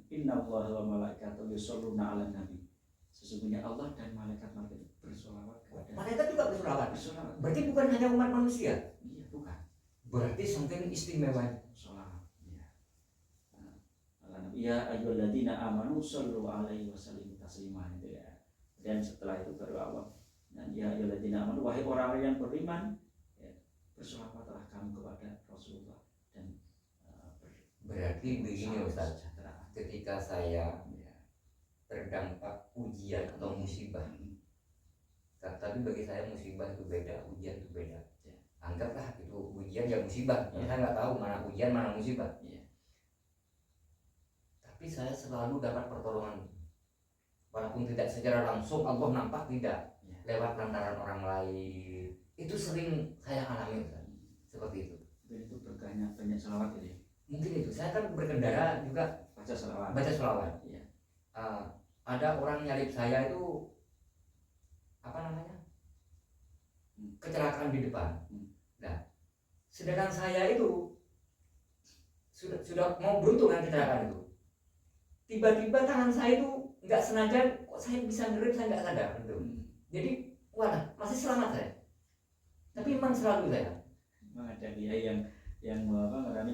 Inna Allah wa malaikatahu yusholluna 'alan nabi. Sesungguhnya Allah dan malaikat-malaikat bersolawat kepada. Malaikat juga bersolawat. Berarti bukan hanya umat manusia. Iya, bukan. Berarti saking istimewa solawat. Ya. Ya ayyuhalladzina amanu shollu 'alaihi wa sallimu taslima itu ya. Dan setelah itu baru Allah. Dan ya ayyuhalladzina amanu wahai orang yang beriman, ya, bersolawatlah kamu kepada Rasulullah dan berarti begini Ustaz. Ketika saya terdampak ujian atau musibah, tapi bagi saya musibah itu beda, ujian itu beda. Anggaplah itu ujian ya musibah. Saya nggak tahu mana ujian mana musibah. Tapi saya selalu dapat pertolongan, walaupun tidak secara langsung Allah nampak tidak, lewat lantaran orang lain. Itu sering saya alami Ustaz. Seperti itu. Itu berkahnya banyak selawat itu. Mungkin itu. Saya kan berkendara juga baca selawat. Iya. Ada orang nyalip saya itu apa namanya? Kecelakaan di depan. Nah, sedangkan saya itu sudah mau beruntung dengan kecelakaan itu. Tiba-tiba tangan saya itu nggak sengaja, kok saya bisa ngerem, saya nggak sadar. Jadi, wah, masih selamat saya. Tapi memang selalu saya. Memang ada dia yang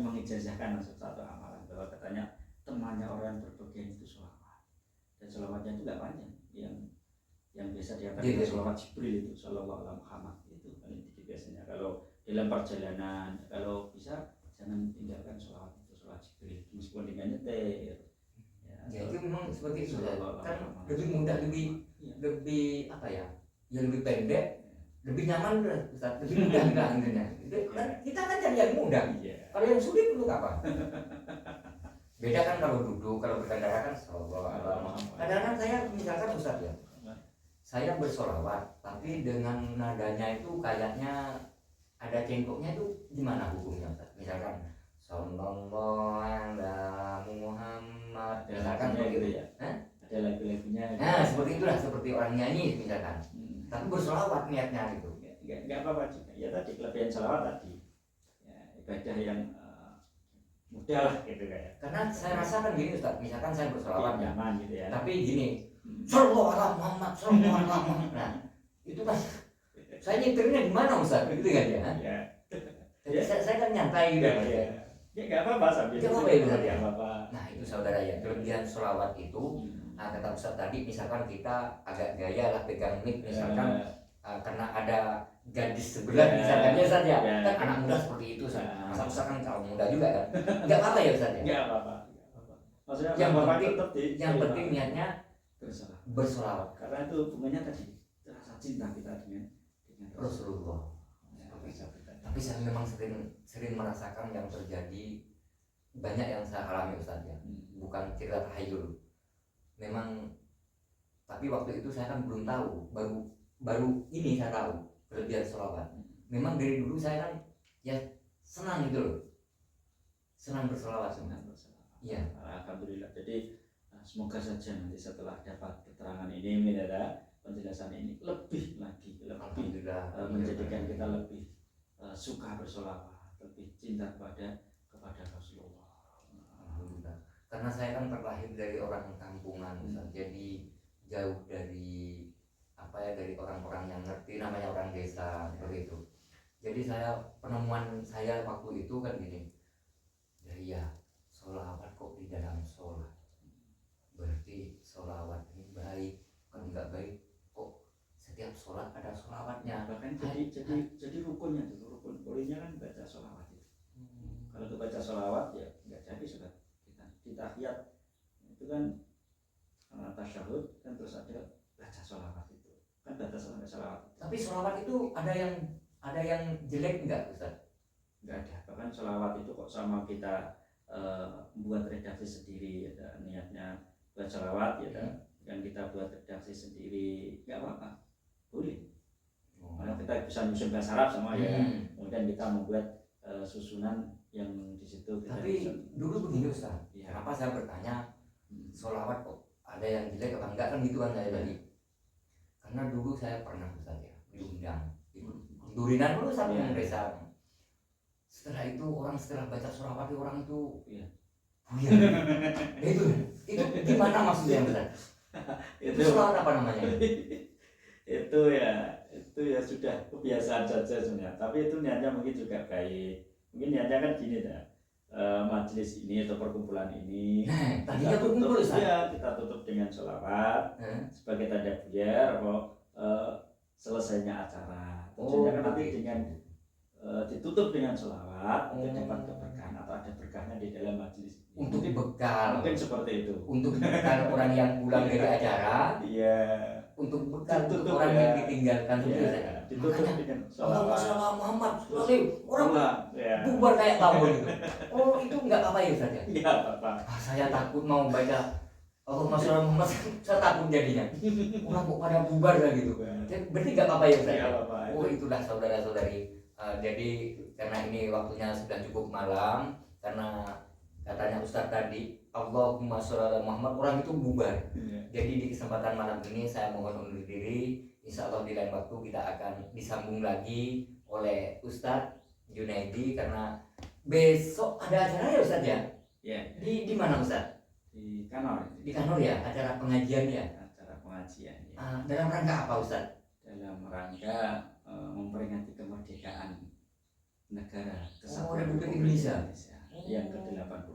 mengijazahkan satu amalan bahwa katanya temannya orang yang berpergian itu sholawat. Dan sholawatnya itu nggak panjang. Yang biasa diajarkan sholawat Jibril itu sallallahu alaihi Muhammad itu paling tinggi biasanya. Kalau dalam perjalanan, kalau bisa jangan tinggalkan sholawat itu, sholawat Jibril meskipun dengan nyetir. Ya itu memang seperti itu kan lebih mudah, lebih apa ya? Ya lebih pendek, lebih nyaman Ustaz, lebih mudah juga intinya. Kita kan cari yang mudah. Kalau yang sulit untuk apa? Beda kan kalau duduk, kalau berkendara kan kadang-kadang saya misalkan Ustaz ya, saya bersolawat tapi dengan nadanya itu kayaknya ada cengkoknya, itu gimana hukumnya Ustaz? Misalkan sallallahu alaihi Muhammad, misalkan begitu ya. Ada lagu-lagunya. Nah seperti itulah, seperti orang nyanyi misalkan. Tapi bersolawat niatnya gitu. Enggak apa-apa juga. Ya tadi kelebihan salawat tadi. Ya, ibadah yang mudah lah gitu kayak. Karena saya rasakan gini Ustaz, misalkan saya bersolawat nyaman gitu ya. Tapi gini, sallallahu alaihi Muhammad, sallallahu alaihi Muhammad. Nah, itu kan saya nyetirnya di mana Ustaz? Gitu kan ya? Iya. Jadi saya kan nyantai gitu. Ya enggak apa-apa sambil. Enggak apa-apa ya Ustaz ya. Nah, itu saudara ya, kelebihan sholawat itu kata Ustaz tadi, misalkan kita agak gaya lah pegang mic misalkan karena ada gadis sebelah misalkan ya Ustaz ya. Kan anak muda seperti itu Ustaz. Masa Ustaz kan kaum muda juga kan. Enggak apa-apa ya Ustaz ya. Enggak apa-apa. Maksudnya yang penting niatnya bersolawat. Karena itu hubungannya tadi rasa cinta kita dengan Rasulullah. Tapi saya memang sering merasakan yang terjadi, banyak yang saya alami Ustaz ya. Bukan cerita tahayul. Memang, tapi waktu itu saya kan belum tahu, baru ini saya tahu kelebihan sholawat. Memang dari dulu saya kan ya senang gitu loh, senang bersolawat. Iya. Alhamdulillah. Jadi semoga saja nanti setelah dapat keterangan ini, ada penjelasan ini lebih menjadikan kita lebih suka bersolawat, lebih cinta kepada Rasulullah. Alhamdulillah. Karena saya kan terlahir dari orang kampungan, jadi jauh dari dari orang-orang yang ngerti namanya orang desa seperti itu. Jadi penemuan saya waktu itu kan gini, ya sholawat kok di dalam sholat, berarti sholawat ini baik, kan nggak baik kok setiap sholat ada sholawatnya. Bahkan jadi rukunnya tuh, rukun poinnya kan baca sholawat itu. Kalau kita baca sholawat ya nggak jadi sholat kita di tahiyat itu kan pakai sholawat. Tapi sholawat itu ada yang jelek enggak Ustaz? Enggak ada. Bahkan sholawat itu kok sama kita buat redaksi sendiri, ada niatnya buat sholawat ya, dan kita buat redaksi sendiri, nggak apa-apa, boleh. Karena kita bisa nyusun bahasa Arab sama ya, kemudian kita membuat susunan yang di situ. Tapi dulu begini Ustaz, ya. kenapa saya bertanya sholawat kok ada yang jelek apa enggak kan gitu kan saya tadi. Karena dulu saya pernah Ustaz ya diundang durinan dulu satu yang desa. Setelah itu orang setelah baca sholawat orang itu buyar. itu gimana maksudnya Ustaz? Itu sholawat apa namanya? itu ya sudah kebiasaan saja sebenarnya, tapi itu niatnya mungkin juga baik. Mungkin niatnya kan gini dah, majelis ini atau perkumpulan ini tadinya berkumpul kita tutup dengan sholawat sebagai tanda buyar atau selesainya acara. Tujuannya kan nanti dengan ditutup dengan sholawat untuk dapat keberkahan atau ada berkahnya di dalam majelis ini. Untuk bekal, mungkin seperti itu. Untuk bekal orang yang pulang dari acara. Iya. Untuk bekal untuk orang yang ditinggalkan ditutup dengan sholawat. Muhammad orang bubar kayak tahu gitu. Oh itu nggak apa-apa ya Ustaz ya? Nggak apa-apa. Saya takut mau baca Allahumma sholli ala Muhammad, saya takut jadinya. Orang kok pada bubar lah gitu. Berarti nggak apa-apa ya Ustaz? Nggak apa-apa. Oh itulah saudara-saudari. Jadi karena ini waktunya sudah cukup malam, karena katanya Ustaz tadi Allahumma sholli ala Muhammad orang itu bubar. Jadi di kesempatan malam ini saya mohon undur diri. Insya Allah di lain waktu kita akan disambung lagi oleh Ustadz Junaidi, karena besok ada acara ya Ustadz ya? Ya. Di mana Ustadz? Di Kanor. Di Kanor ya, acara pengajian ya? Acara pengajian ya. Dalam rangka apa Ustadz? Dalam rangka memperingati kemerdekaan negara Kesatuan Republik Indonesia yang ke-81.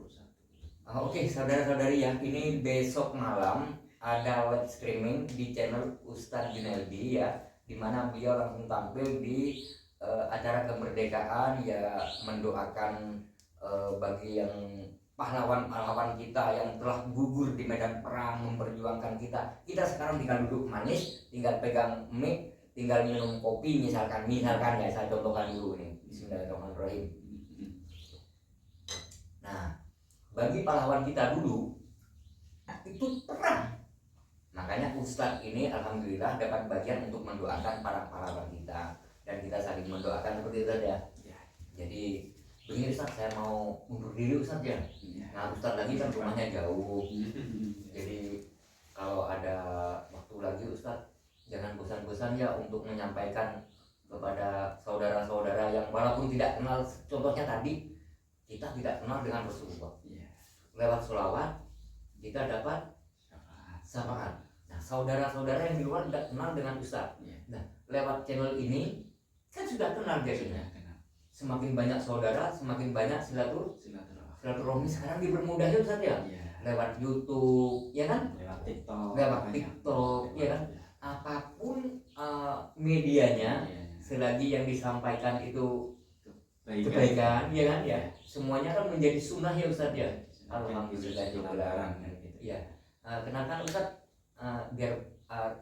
Oke, saudara-saudari ya, ini besok malam ada live streaming di channel Ustadz Junaidi ya, dimana beliau langsung tampil di acara kemerdekaan ya, mendoakan bagi yang pahlawan-pahlawan kita yang telah gugur di medan perang memperjuangkan kita. Kita sekarang tinggal duduk manis, tinggal pegang mic, tinggal minum kopi misalkan ya, saya contohkan dulu nih. Bismillahirrahmanirrahim. Nah, bagi pahlawan kita dulu itu perang. Makanya Ustadz ini alhamdulillah dapat bagian untuk mendoakan para pahlawan kita, dan kita saling mendoakan seperti itu ya. Jadi begini Ustadz, saya mau undur diri Ustadz ya. Nah Ustadz lagi kan rumahnya jauh. Jadi kalau ada waktu lagi Ustadz jangan bosan-bosan ya untuk menyampaikan kepada saudara-saudara yang walaupun tidak kenal, contohnya tadi kita tidak kenal dengan Rasulullah. Lewat sholawat kita dapat syafaat. Nah, saudara-saudara yang di luar tidak kenal dengan Ustadz. Nah, lewat channel ini kan sudah kenal jadinya. Semakin banyak saudara, semakin banyak silaturahmi. Sekarang dipermudah ya Ustadz ya. Lewat YouTube, ya kan? Lewat TikTok, ya kan? Apapun medianya, selagi yang disampaikan itu kebaikan, ya kan? Ya, semuanya kan menjadi sunnah ya Ustadz ya. Alhamdulillah. Ya. Kenalkan Ustadz, biar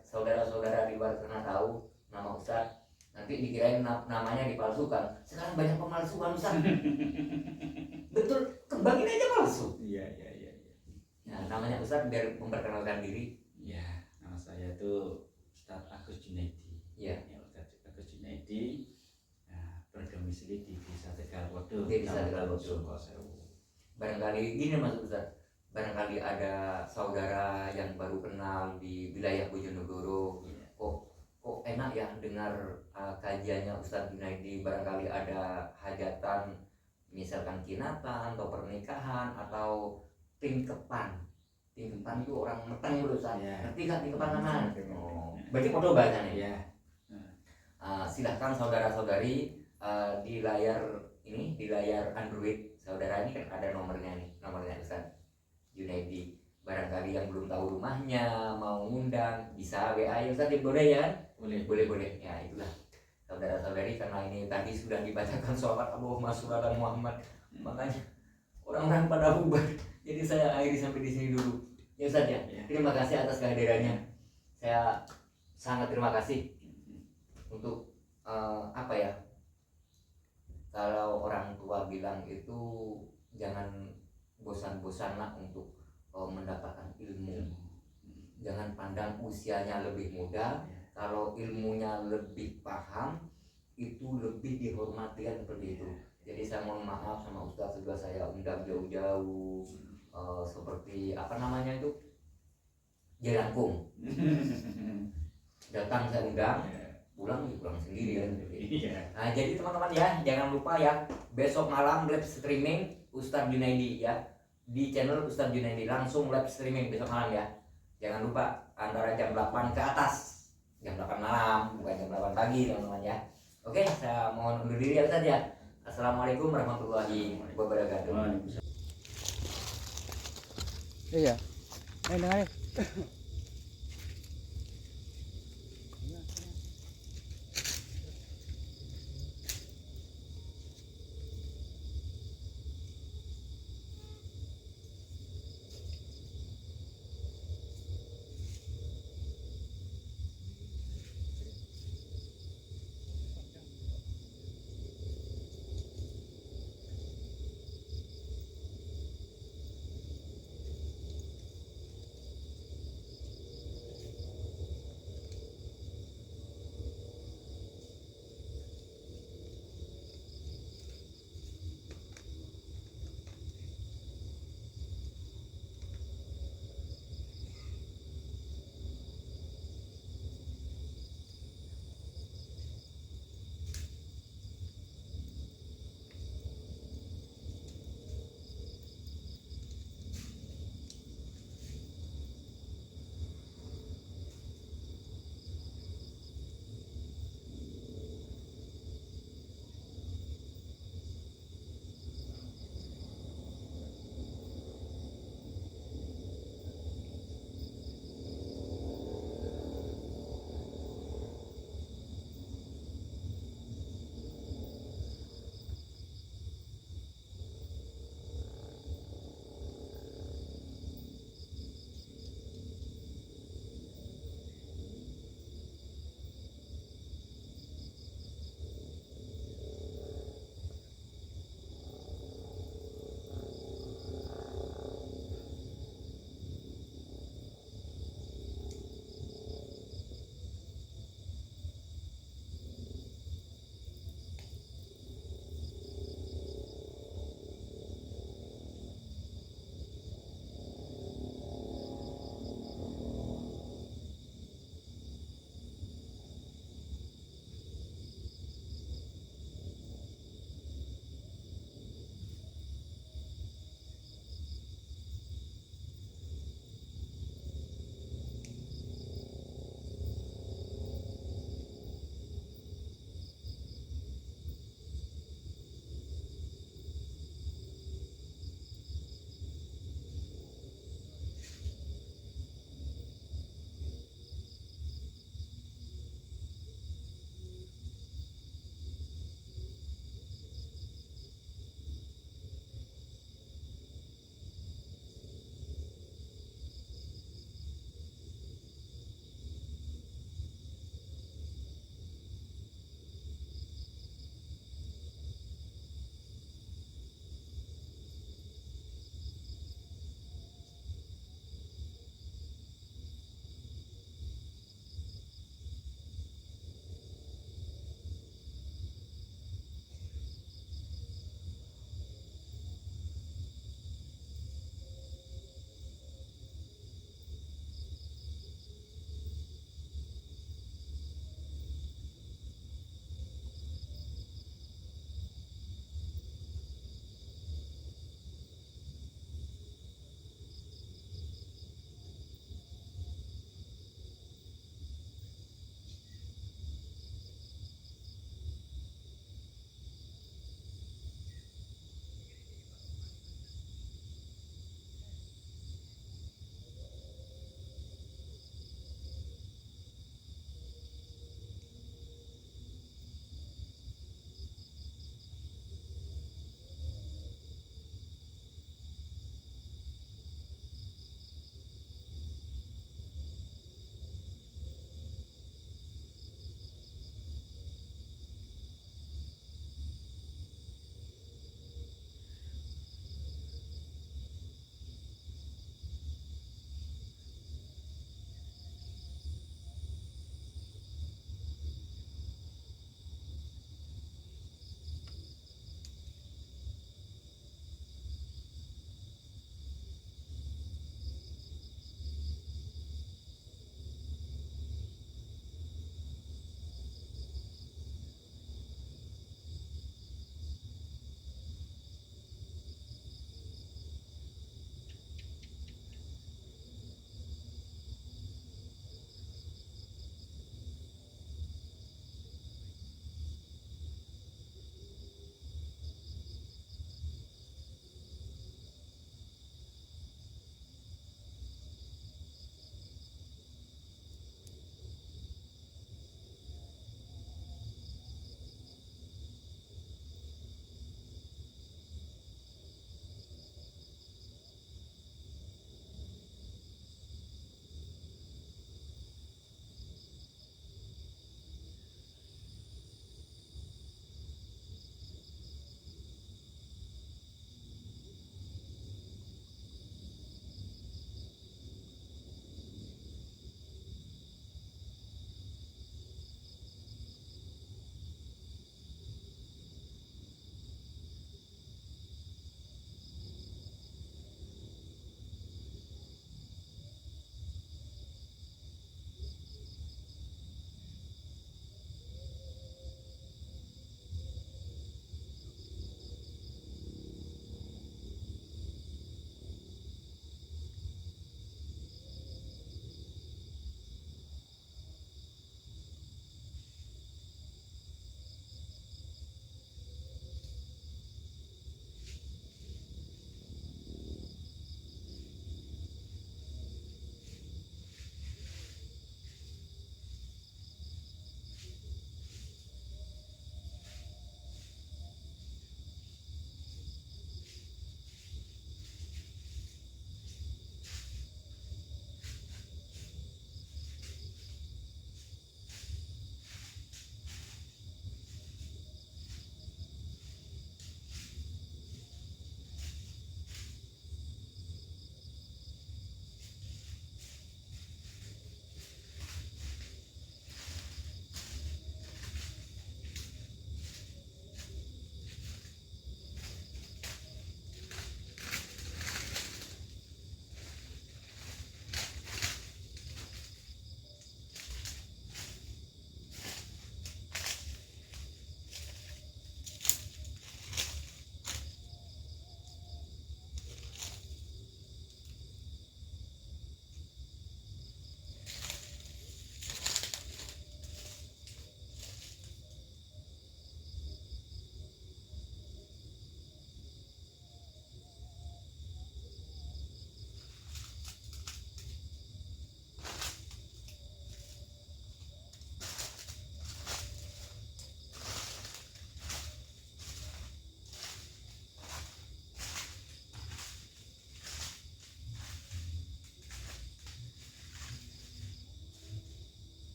saudara-saudara di luar sana tahu nama Ustadz, nanti dikirain namanya dipalsukan. Sekarang banyak pemalsuan Ustadz. Betul, kembangin aja palsu. Iya. Nah, namanya Ustadz biar memperkenalkan diri. Ya, nama saya itu Ustadz Agus Junaidi. Ya, Ustadz Agus Junaidi. Nah, berdomisili di Desa Tegalwodo. Barangkali gini Mas Ustadz, barangkali ada saudara yang baru kenal di wilayah Bojonegoro. Kok enak ya dengar kajiannya Ustadz Junaidi. Barangkali ada hajatan, misalkan kinatan atau pernikahan atau tingkepan itu orang meteng dulu Ustadz. Ngerti gak tingkepan mana? Berarti foto bahasanya ya. Silahkan saudara-saudari di layar ini, di layar Android saudara ini kan ada nomornya Ustadz Junaidi. Barangkali yang belum tahu rumahnya mau ngundang bisa WA ya Ustadz, boleh ya kan? Boleh ya. Itulah saudara-saudari, karena ini tadi sudah dibacakan sholawat Allahumma sholli ala Muhammad, makanya orang-orang pada bubar, jadi saya akhiri sampai di sini dulu ya Ustadz ya. Terima kasih atas kehadirannya, saya sangat terima kasih. untuk apa ya, kalau orang tua bilang itu jangan bosan-bosanlah untuk mendapatkan ilmu. Jangan pandang usianya lebih muda, kalau ilmunya lebih paham itu lebih dihormati kan, seperti itu. Jadi saya mohon maaf sama Ustadz, sudah saya undang jauh-jauh seperti apa namanya itu, jelangkung. Datang saya undang, pulang sendiri kan. Nah jadi teman-teman ya, jangan lupa ya, besok malam live streaming Ustadz Junaidi ya, di channel Ustadz Junaidi, langsung live streaming besok malam ya. Jangan lupa antara jam 8 ke atas, jam 8 malam, bukan jam 8 pagi teman-teman ya. Oke, saya mohon undur diri ya Ustadz ya. Assalamualaikum warahmatullahi wabarakatuh. Iya. Dengar.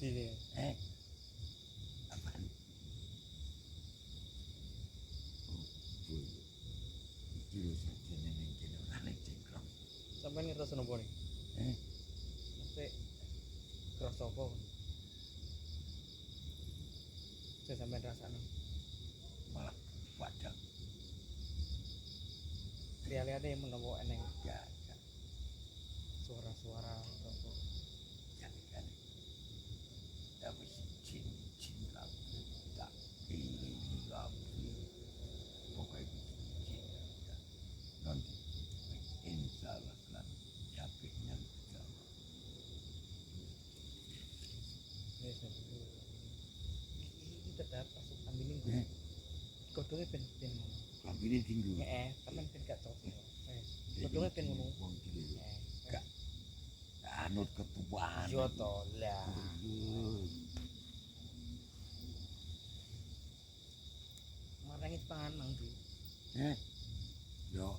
ini. Apaan? Iki lho jenenge kene ora nek cengkrong. Sampai ini rasa nopo nih. Sampai kerasa apa? Saya sampai rasa nih. Malah wadah Lihat-lihat yang menemukan eneng ya suara-suara apa. kan. Tapi cin lagu tak pilih lagu. Pokoknya cin ya. Nanti insyaallah kan capeknya kita. Ini tetap masuk ambilin gue. Kodongnya pen Kambine tinggi. teman pen gak cocok. Kodongnya pen ngono. Wong iki gak anut ketuaan. Yo to lah. Marangit pangan nang tuh. Yo.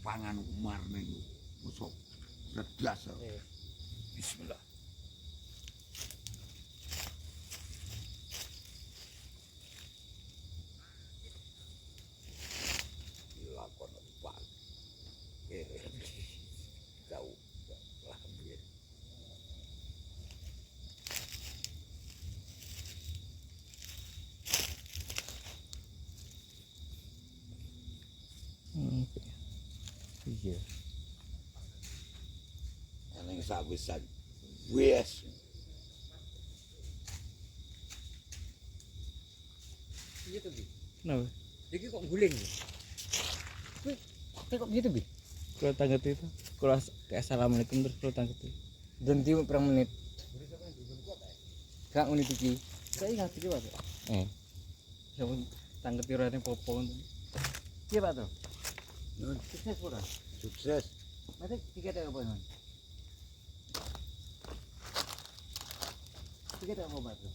Pangan Umar ning musuh redas. Bismillah. Dilakon Pak. Kau lah biar. Iya. Yang sawisan wes. Iya tuh Bi. Kenapa? Jadi kok guling. Kok gitu Bi? Kalau tanggat itu, kalau assalamualaikum terus kalau tanggat itu. Berhenti berapa menit? Gak menit iki. Saya ingat iki Pak. Siapa tanggat tirane popo ngono. Iya Pak tuh. Sukses ora? Sukses. Mate tiket apa non? Tiket apa Pak tuh?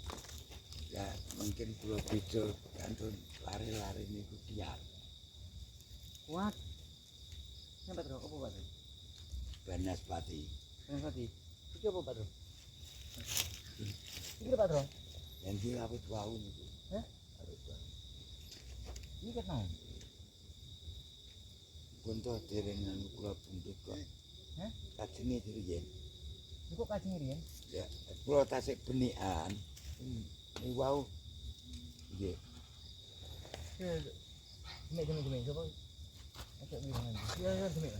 Ya mungkin pulau Bidul kantun lari-lari niku kiat. Kuat. Sampai terus apa Pak tuh? Banaspati. Nanti. Iki apa Pak tuh? Iki Pak tuh. Yang dilaput wau niku. Hah? Iki kan non. Kunto dereng anu kula buntut kok. Hah? Kajenge diriyen. Iku kacing riyen. Ya, kula tasik benikan. Ini wau. Nggih. Demik coba. Acak bilang aja. Ya demik.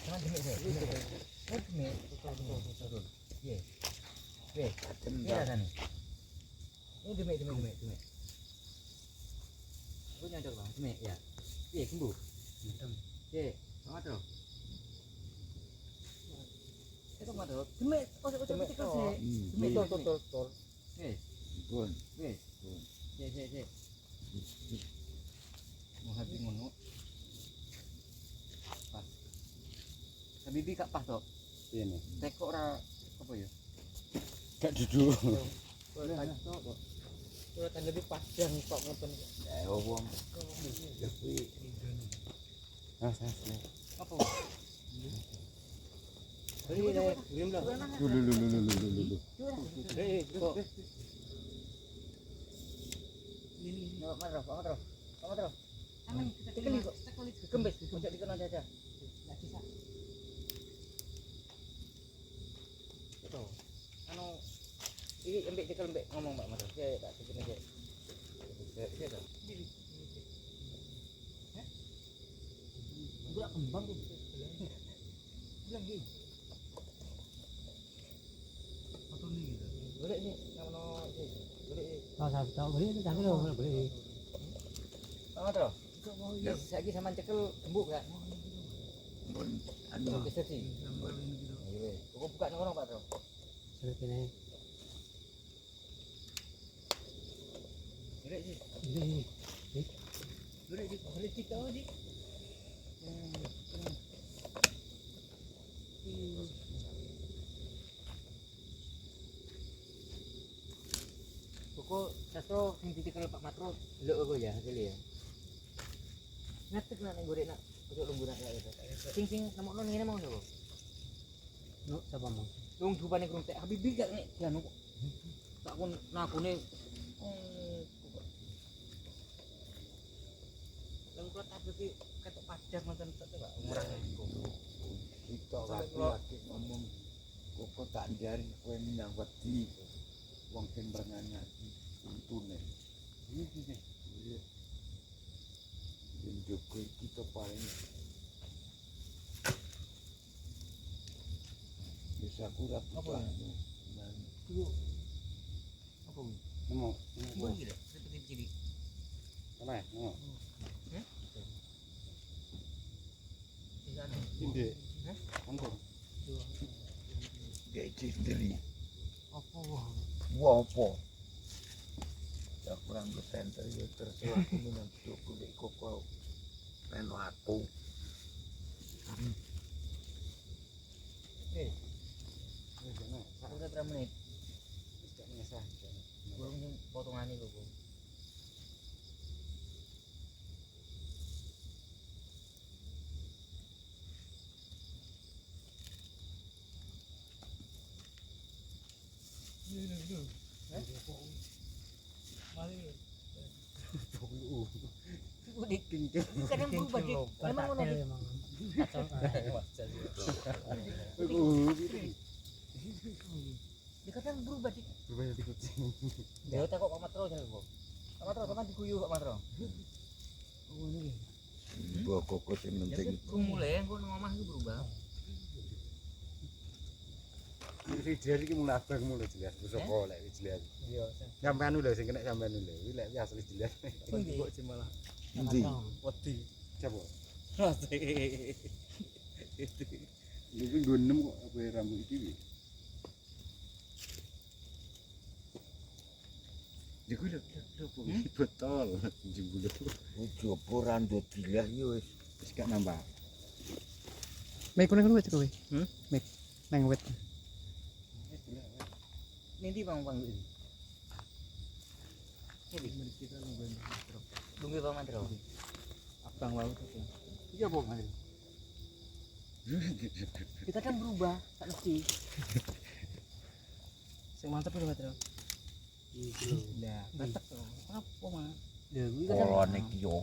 Jangan demik saya. Demik. Betul. Iya. Weh, Katen iya sana. Ini demik. Aku nyadar bang, demik ya. Iya, sembuh. Iya, sama terus. Itu sama terus. Demik, ojo demik sih. Demik tol. Weh, pun. weh. Cek. Mau habis ngono. Pas. Habibi gak pas tok. Ini. Tekok ora apa ya? Gak duduk. Kalau tanggat itu padang kok ngoten. Wong. Ya kuwi. Apa? Belum lah. Lulu. Kok Kamu terus. Dikeli kok. Dikembes, ojo dikena aja. Enggak bisa. Itu. Anu iki embek cekel embek ngomong Mbak Mas. Ya tak bikin aja. Ya toh. Hah? Gua kembang tuh. Bilang gini. Apa nih gitu? Boleh nih, ngono iki. Boleh. tahu beli itu jangan lo beli. Kamu terus. Ya, saiki sampean cekel gembuk kan. Pun Anu anu geser sih. Iya, kok buka nang Pak Tro. Seperti Boleh sih. ini. Boleh kita aja. Pokok sastro sing ditikel Pak Matro delok aku ya hasil ya. Ngetek nak ning gorek nak ojo lungguh nak ya. Sing nemokno ngene mau sapa? No, siapa mau? Wong rupane krung tek Habibie gak nek dianu kok. Tak kon nakune Lang kula tak iki ketok pajar ngoten tok Pak. Ngurang iku. Kita lagi ngomong kok tak jari kowe nyang wedi wong sing brenganya untune. Iki. Yen Joko kita paling bisa kurang apa? Apa kuwi? Nemu. Kuwi iki lho, seperti cilik. Mana? Nemu. Disana. Inde. Angkor. Kayak cisteri. Apa wah? Wah apa? Ya kurang besenter ya terserah kamu nanti kulit koko peno aku. Udah berapa menit? Belum sing potongan iku, Bu. Udah kenceng. Kadang berubah Dik. Memang ngono Dik. Dia kadang berubah Dik. Berubah jadi kucing. Dia tak kok Pak Matro jane, Bu. Pak Matro sama diguyu Pak Matro. Oh ini. Bawa koko yang Ya penting. ku mulai engko nang omah iku berubah. Ini dia ini mulai abang mulai jelas. Besok kok lek jelas. Iya. Sampean dulu sing kena sampean dulu. Iki lek asli jelas. Kok sih malah. Endi? Wedi. Coba. Rasa. Iki nggo nem kok apa rambut iki. Iku lho botol jembulu. Ojo randut jelas yo wis gak nambah. Mek kono wet kowe. Mek nang wet. Nanti bang ini. Jadi Kita nungguin. tunggu Pak Matro. Abang wae. Iya apa Mas? Kita kan berubah, tak mesti. Sing mantep lho Matro. Iki lho. Lah, mantep to. Apa mah? Ya kuwi Kolone iki yo.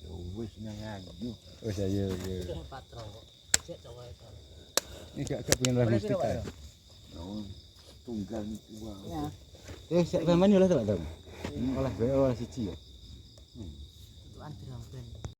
Yo wis nang ayu. Wis ayo yo. Patro. Cek coba itu. Ini gak pengen lah mesti kan. Tunggal iki wae. Ya. Sak sampean yo lah tak tahu. Olah bae olah siji ya. Itu anti rampen.